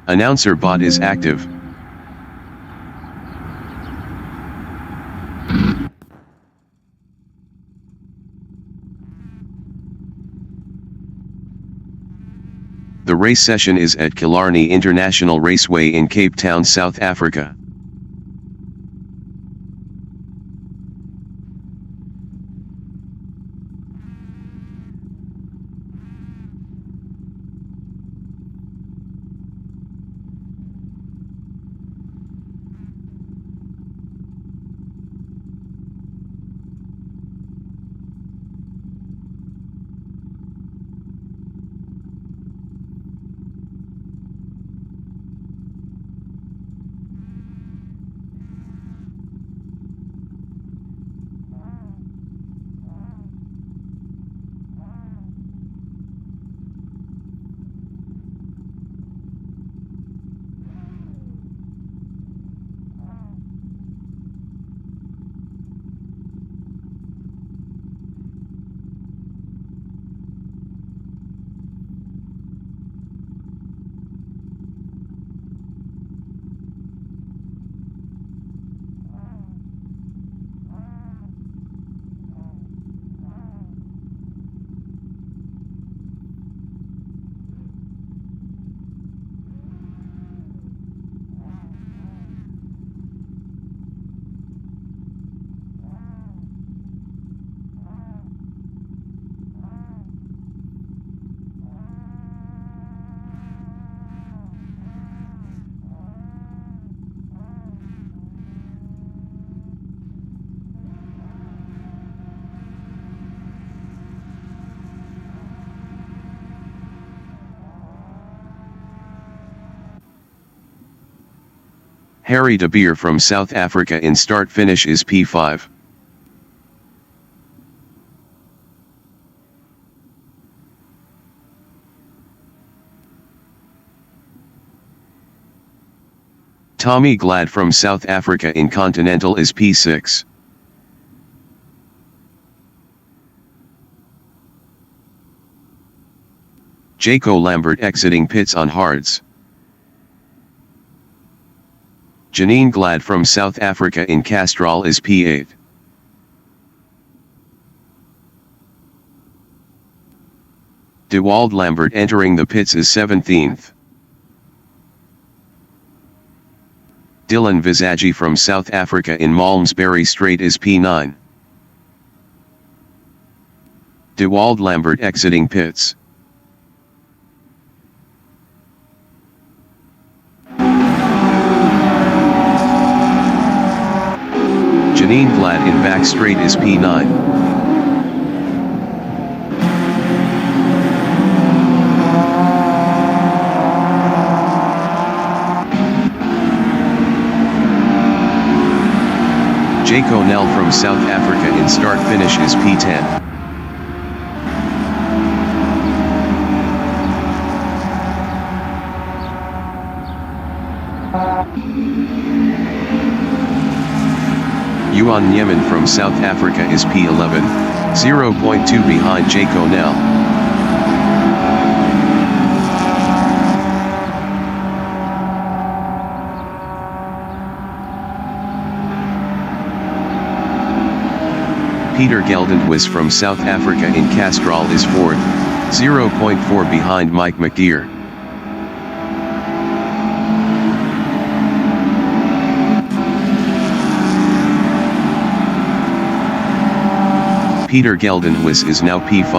Announcer bot is active. The race session is at Killarney International Raceway in Cape Town, South Africa. Harry de Beer from South Africa in start-finish is P5. Tommy Glad from South Africa in Continental is P6. Jaco Lambert exiting pits on hards. Janine Glad from South Africa in Castrol is P8. Dewald Lambert entering the pits is 17th. Dylan Visagi from South Africa in Malmesbury Straight is P9. Dewald Lambert exiting pits. Janine Glad in back straight is P9. Jaco Nell from South Africa in start finish is P10. Yuan Yemen from South Africa is P11, 0.2 behind Jaco Nell. Peter Geldenhuis from South Africa in Castrol is 4th, 0.4 behind Mike McGeer. Peter Geldenhuis is now P5.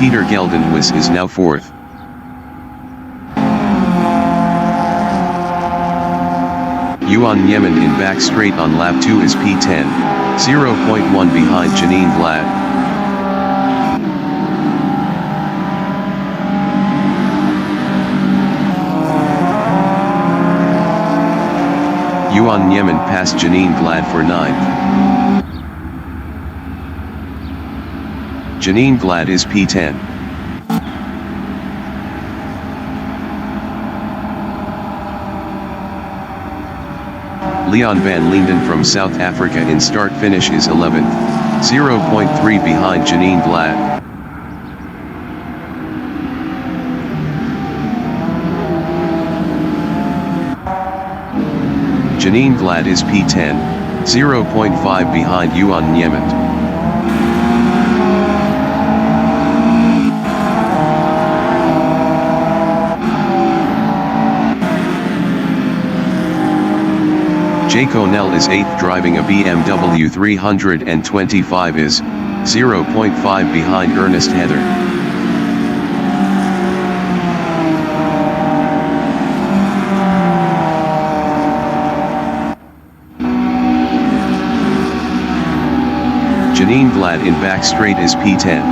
Peter Geldenhuis is now 4th. Yuan Yemen in back straight on lap 2 is P10, 0.1 behind Janine Glad. Yuan Yemen passed Janine Glad for 9th. Janine Glad is P10. Leon van Linden from South Africa in start finish is 11th, 0.3 behind Janine Glad. Janine Glad is P10, 0.5 behind Yuan Niemand. Jay Connell is 8th driving a BMW 325 is 0.5 behind Ernest Heather. Janine Glad in back straight is P10.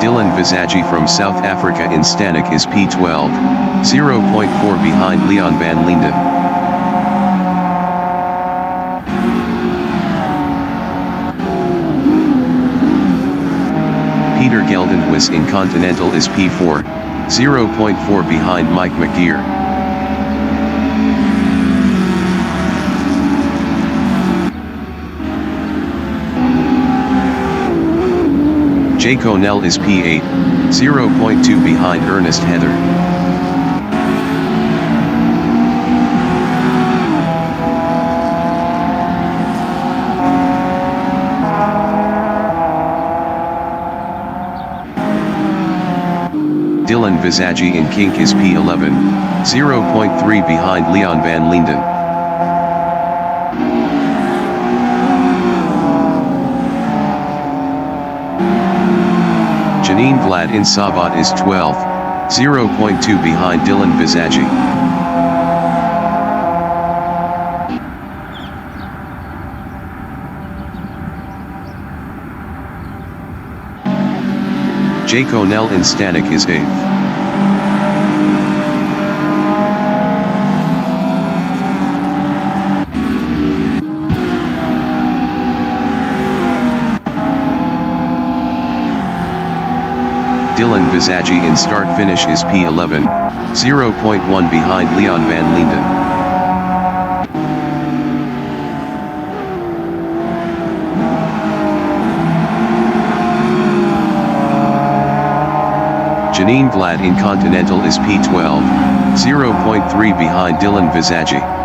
Dylan Visagie from South Africa in Stanek is P12, 0.4 behind Leon van Linden. Peter Geldenhuis in Continental is P4, 0.4 behind Mike McGeer. Jay Connell is P8, 0.2 behind Ernest Heather. Dylan Visagie in Kink is P11, 0.3 behind Leon van Linden. Janine Glad in Sabat is 12th, 0.2 behind Dylan Visagie. Jay Connell in Stanek is 8th. Dylan Visagie in start finish is P11, 0.1 behind Leon van Linden. Janine Glad in Continental is P12, 0.3 behind Dylan Visagie.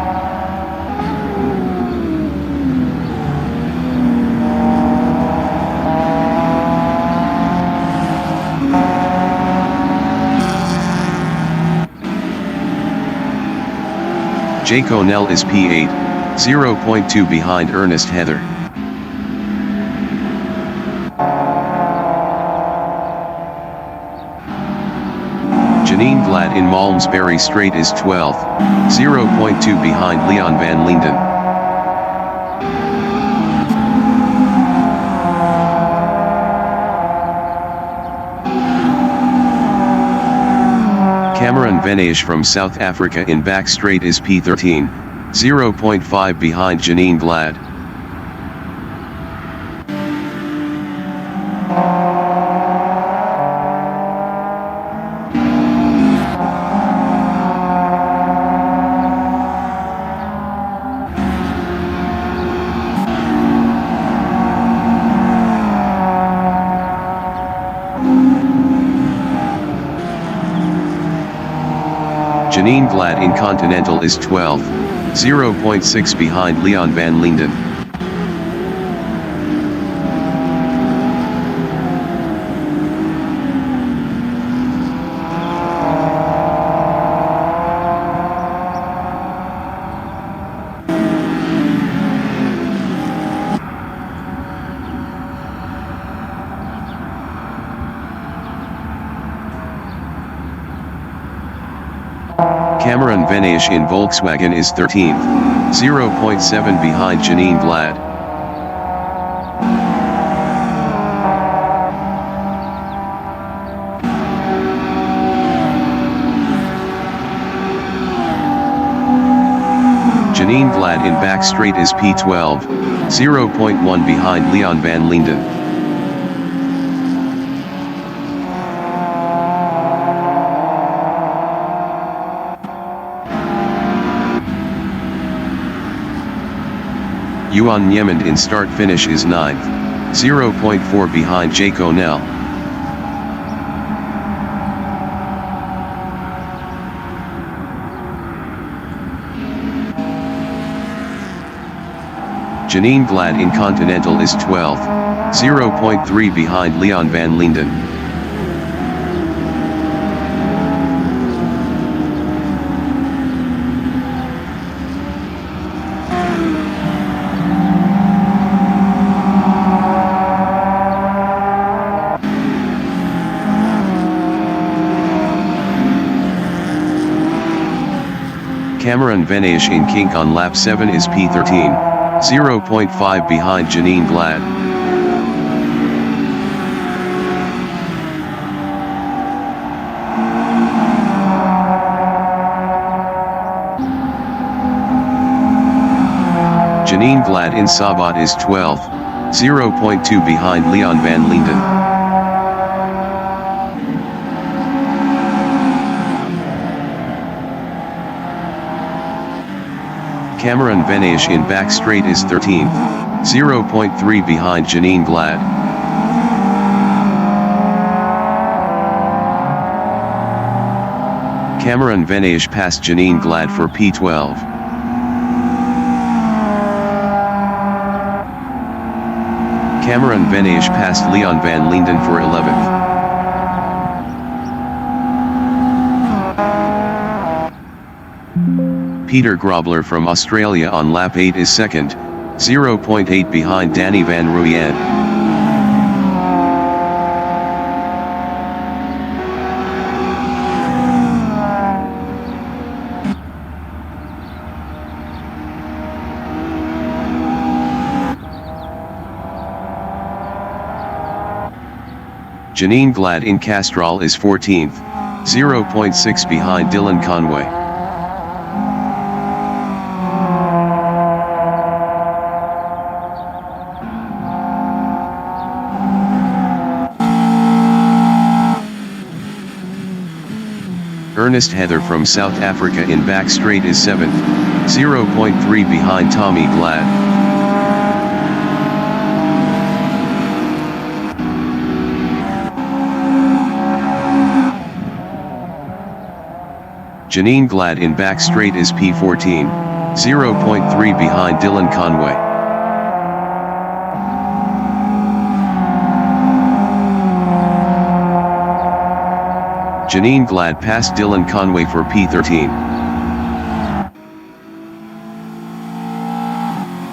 Jay Connell is P8, 0.2 behind Ernest Heather. Janine Glad in Malmesbury Straight is 12th, 0.2 behind Leon van Linden. Cameron Venage from South Africa in back straight is P13, 0.5 behind Janine Glad. Janine Glad in Continental is 12th, 0.6 behind Leon van Linden. Cameron Venage in Volkswagen is 13th, 0.7 behind Janine Glad. Janine Glad in back straight is P12, 0.1 behind Leon van Linden. Yuan Niemand in start finish is 9th, 0.4 behind Jake O'Neill. Janine Glad in Continental is 12th, 0.3 behind Leon van Linden. Cameron Venaish in kink on lap 7 is P13, 0.5 behind Janine Glad. Janine Glad in Sabat is 12th, 0.2 behind Leon van Linden. Cameron Venaish in back straight is 13th, 0.3 behind Janine Glad. Cameron Venaish passed Janine Glad for P12. Cameron Venaish passed Leon van Linden for 11th. Peter Grobler from Australia on lap 8 is 2nd, 0.8 behind Danny van Rooyen. Janine Glad in Castrol is 14th, 0.6 behind Dylan Conway. Ernest Heather from South Africa in back straight is 7th, 0.3 behind Tommy Glad. Janine Glad in back straight is P14, 0.3 behind Dylan Conway. Janine Glad passed Dylan Conway for P13.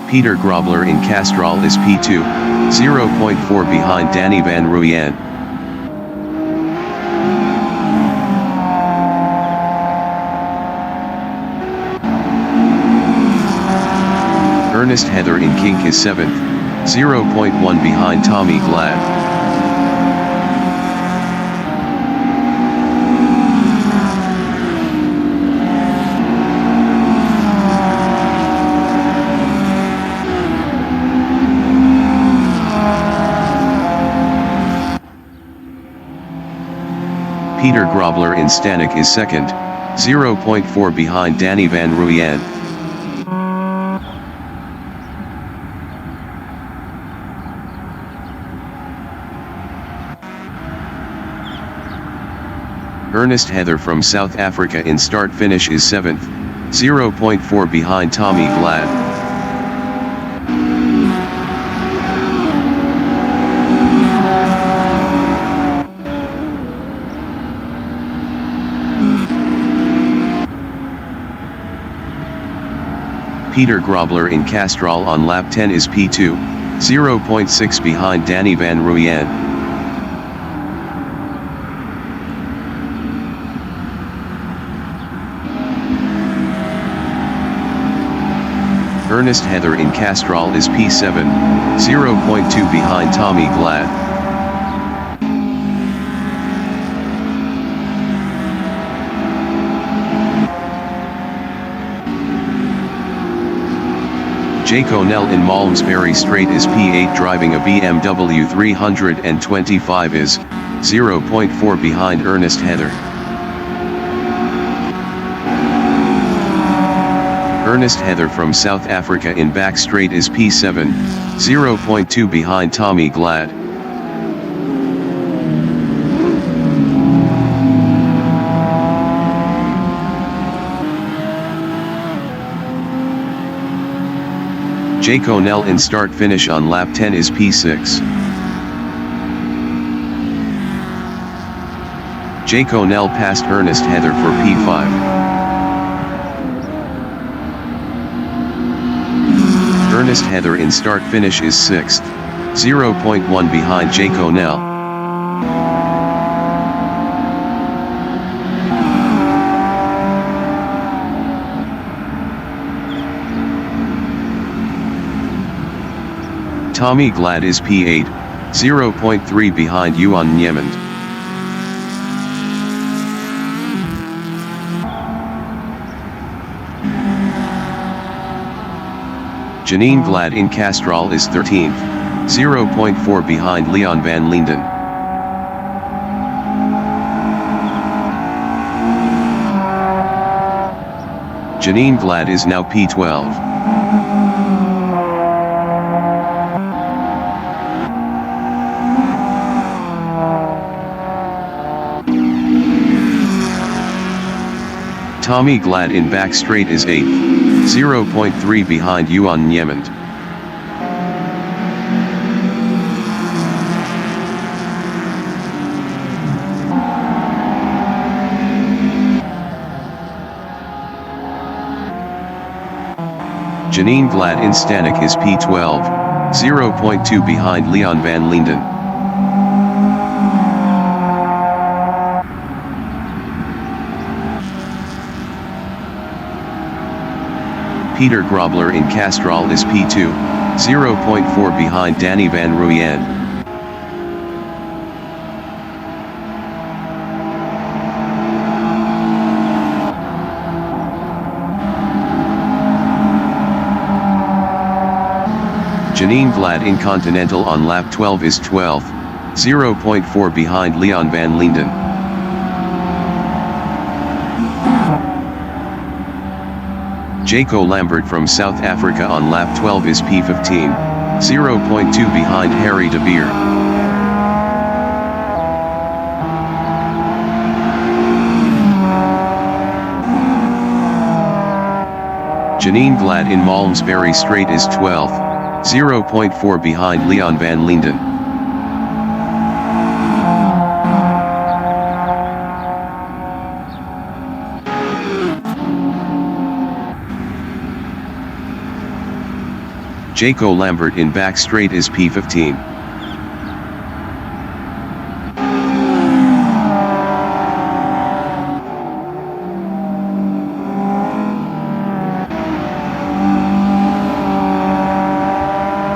Peter Grobler in Castrol is P2, 0.4 behind Danny van Rooyen. Ernest Heather in kink is 7th, 0.1 behind Tommy Glad. Peter Grobler in Stanek is 2nd, 0.4 behind Danny van Rooyen. Ernest Heather from South Africa in start finish is 7th, 0.4 behind Tommy Glad. Peter Grobler in Castrol on lap 10 is P2, 0.6 behind Danny van Rooyen. Ernest Heather in Castrol is P7, 0.2 behind Tommy Glad. Jake O'Neill in Malmesbury Straight is P8 driving a BMW 325 is 0.4 behind Ernest Heather. Ernest Heather from South Africa in back straight is P7, 0.2 behind Tommy Glad. Jake O'Neill in start finish on lap 10 is P6. Jake O'Neill passed Ernest Heather for P5. Ernest Heather in start finish is 6th, 0.1 behind Jake O'Neill. Tommy Glad is P8, 0.3 behind Yuan Niemand. Janine Glad in Castrol is 13th, 0.4 behind Leon van Linden. Janine Glad is now P12. Tommy Glad in back straight is 8th, 0.3 behind Yuan Niemand. Janine Glad in Stanek is P12, 0.2 behind Leon van Linden. Peter Grobler in Castrol is P2, 0.4 behind Danny van Rooyen. Janine Glad in Continental on lap 12 is 12th, 0.4 behind Leon van Linden. Jaco Lambert from South Africa on lap 12 is P15, 0.2 behind Harry de Beer. Janine Glad in Malmesbury Straight is 12th, 0.4 behind Leon van Linden. Jaco Lambert in back straight is P15.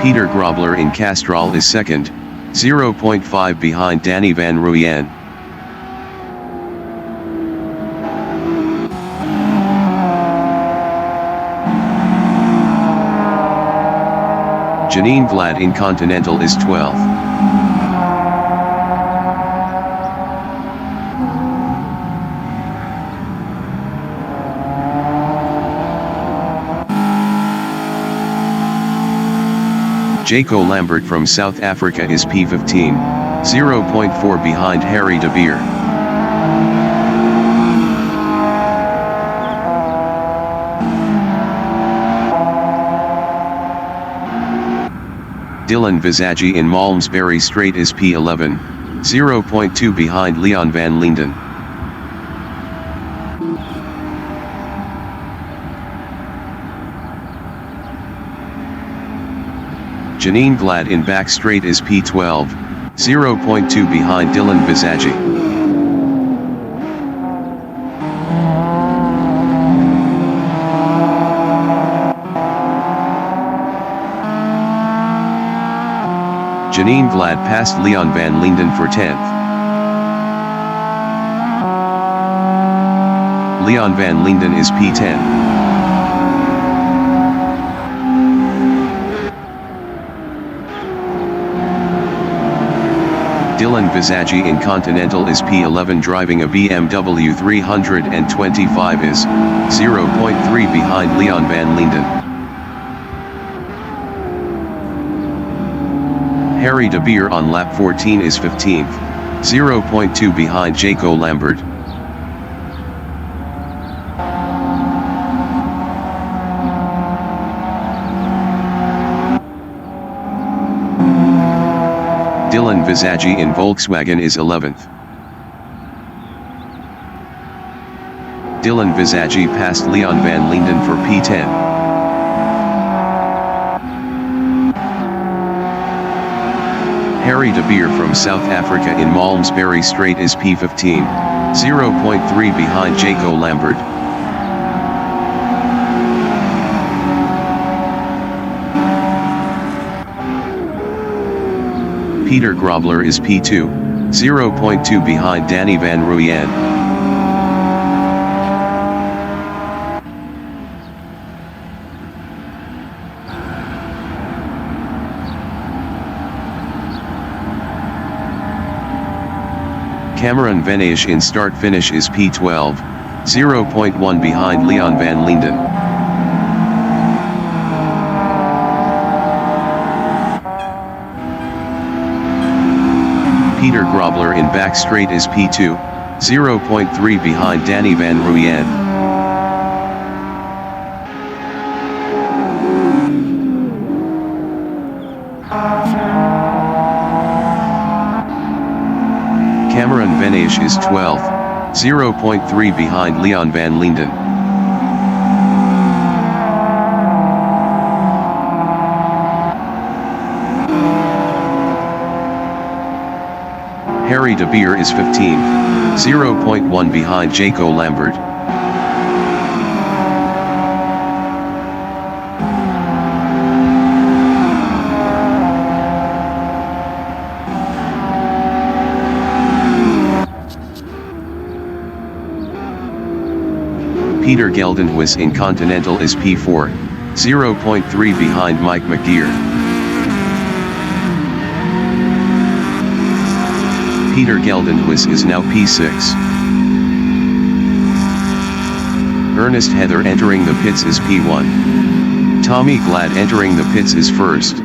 Peter Grobler in Castrol is 2nd, 0.5 behind Danny van Rooyen. Janine Glad in Continental is 12th. Jaco Lambert from South Africa is P15, 0.4 behind Harry de Beer. Dylan Visagi in Malmesbury Straight is P11, 0.2 behind Leon van Linden. Janine Glad in back straight is P12, 0.2 behind Dylan Visagi. Janine Glad passed Leon van Linden for 10th. Leon van Linden is P10. Dylan Visaggi in Continental is P11 driving a BMW 325 is 0.3 behind Leon van Linden. Harry de Beer on lap 14 is 15th, 0.2 behind Jaco Lambert. Dylan Visaggi in Volkswagen is 11th. Dylan Visaggi passed Leon van Linden for P10. Harry de Beer from South Africa in Malmesbury Strait is P15, 0.3 behind Jaco Lambert. Peter Grobler is P2, 0.2 behind Danny van Rooyen. Cameron Venage in start-finish is P12, 0.1 behind Leon van Linden. Peter Grobler in back straight is P2, 0.3 behind Danny van Rooyen. Cameron Venage is 12th, 0.3 behind Leon van Linden. Harry de Beer is 15th, 0.1 behind Jaco Lambert. Peter Geldenhuis in Continental is P4, 0.3 behind Mike McGeer. Peter Geldenhuis is now P6. Ernest Heather entering the pits is P1. Tommy Glad entering the pits is first.